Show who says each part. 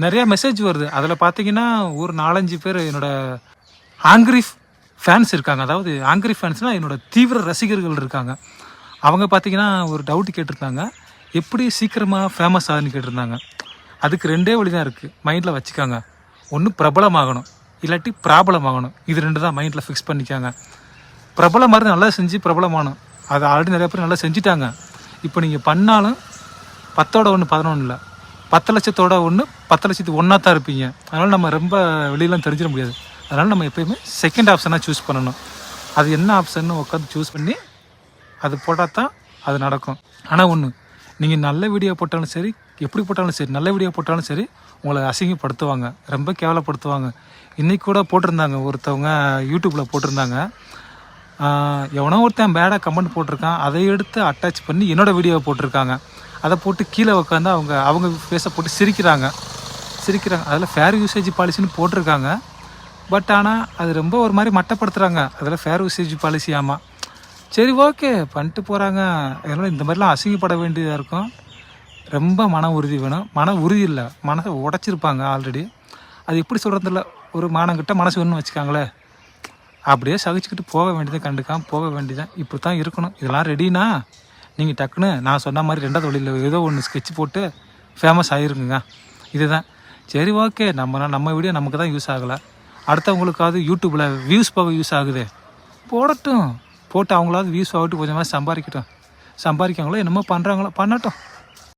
Speaker 1: நிறையா மெசேஜ் வருது. அதில் பார்த்தீங்கன்னா ஒரு 4-5 பேர் என்னோடய ஆங்கிரி ஃபேன்ஸ் இருக்காங்க. அதாவது ஆங்கிரி ஃபேன்ஸ்னால் என்னோடய தீவிர ரசிகர்கள் இருக்காங்க. அவங்க பார்த்தீங்கன்னா ஒரு டவுட் கேட்டிருந்தாங்க, எப்படி சீக்கிரமாக ஃபேமஸ் ஆகுதுன்னு கேட்டிருந்தாங்க. அதுக்கு 2 வழி தான் இருக்குது, மைண்டில் வச்சுக்காங்க. ஒன்று பிரபலமாகணும், இல்லாட்டி பிராபலமாகணும். இது 2 தான் மைண்டில் ஃபிக்ஸ் பண்ணிக்காங்க. பிரபலம் மாதிரி நல்லா செஞ்சு பிரபலமாகணும். அதை ஆல்ரெடி நிறைய பேர் நல்லா செஞ்சுட்டாங்க. இப்போ நீங்கள் பண்ணாலும் 10ஓட 1 11 இல்லை, 10 லட்சத்தோட 1 10 லட்சத்துக்கு 1 தான் இருப்பீங்க. அதனால் நம்ம ரொம்ப வெளியெலாம் தெரிஞ்சிட முடியாது. அதனால் நம்ம எப்போயுமே செகண்ட் ஆப்ஷனாக சூஸ் பண்ணணும். அது என்ன ஆப்ஷன்னு உட்காந்து சூஸ் பண்ணி அது போட்டால் தான் அது நடக்கும். ஆனால் ஒன்று, நீங்கள் நல்ல வீடியோ போட்டாலும் சரி, எப்படி போட்டாலும் சரி, நல்ல வீடியோ போட்டாலும் சரி, உங்களை அசிங்கப்படுத்துவாங்க, ரொம்ப கேவலப்படுத்துவாங்க. இன்றைக்கி கூட போட்டிருந்தாங்க, ஒருத்தவங்க யூடியூப்பில் போட்டிருந்தாங்க, எவனோ ஒருத்தன் பேடாக கமெண்ட் போட்டிருக்கான், அதை எடுத்து அட்டாச் பண்ணி என்னோடய வீடியோவை போட்டிருக்காங்க. அதை போட்டு கீழே உட்காந்து அவங்க ஃபேஸை போட்டு சிரிக்கிறாங்க. அதில் ஃபேர் யூசேஜ் பாலிசின்னு போட்டிருக்காங்க. பட் ஆனால் அது ரொம்ப ஒரு மாதிரி மட்டப்படுத்துகிறாங்க. அதில் ஃபேர் யூசேஜ் பாலிசி. ஆமாம், சரி ஓகே பண்ணிட்டு போகிறாங்க. அதனால் இந்த மாதிரிலாம் அசிங்கப்பட வேண்டியதாக இருக்கும். ரொம்ப மன உறுதி வேணும். மன உறுதி இல்லை, மனசை உடச்சிருப்பாங்க ஆல்ரெடி. அது எப்படி சொல்கிறதில்ல, ஒரு மானங்கிட்ட மனசு வேணும்னு வச்சுக்காங்களே, அப்படியே சகிச்சுக்கிட்டு போக வேண்டியதை கண்டுக்காம போக வேண்டியதான். இப்படி தான் இருக்கணும். இதெல்லாம் ரெடினா நீங்கள் டக்குன்னு நான் சொன்ன மாதிரி 2வது வழியில் ஏதோ ஒன்று ஸ்கெட்ச் போட்டு ஃபேமஸ் ஆகிருக்குங்க. இதுதான். சரி ஓகே, நம்ம வீடியோ நமக்கு தான் யூஸ் ஆகலை, அடுத்தவங்களுக்காவது யூடியூப்பில் வியூஸ் போக யூஸ் ஆகுது, போடட்டும். போட்டு அவங்களாவது வியூஸ் ஆகிட்டு கொஞ்சமாக சம்பாதிக்கட்டும். சம்பாதிக்காங்களோ என்னமோ பண்ணுறாங்களோ பண்ணட்டும்.